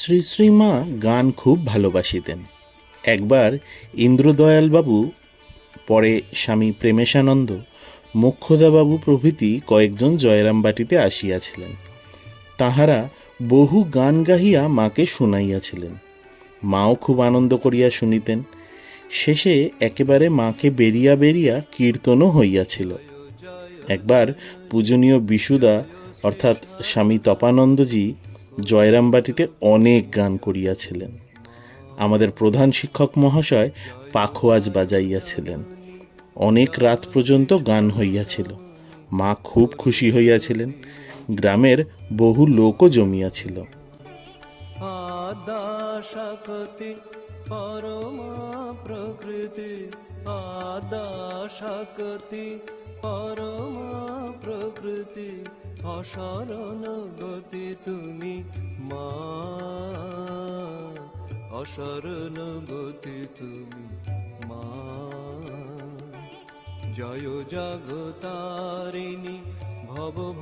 শ্রী শ্রীমা গান খুব ভালোবাসিতেন। একবার ইন্দ্রদয়ালবাবু, পরে স্বামী প্রেমেশানন্দ, মোক্ষদাবাবু প্রভৃতি কয়েকজন জয়রামবাটিতে আসিয়াছিলেন। তাহারা বহু গান গাহিয়া মাকে শুনাইয়াছিলেন। মাও খুব আনন্দ করিয়া শুনিতেন। শেষে একেবারে মাকে বেরিয়া বেরিয়া কীর্তনও হইয়াছিল। একবার পূজনীয় বিশুদা অর্থাৎ স্বামী তপানন্দজি জয়রামবাটিতে অনেক গান করিয়াছিলেন। আমাদের প্রধান শিক্ষক মহাশয় পাখোয়াজ বাজাইয়াছিলেন। অনেক রাত পর্যন্ত গান হইয়াছিল। মা খুব খুশি হইয়াছিলেন। গ্রামের বহু লোকও জমিয়াছিল। আদা শক্তি পরমা প্রকৃতি, আদা শক্তি পরমা প্রকৃতি, অসরণ গতি তুমি মা, অসরণ গতি তুমি মা। জয় জগতারিণী ভব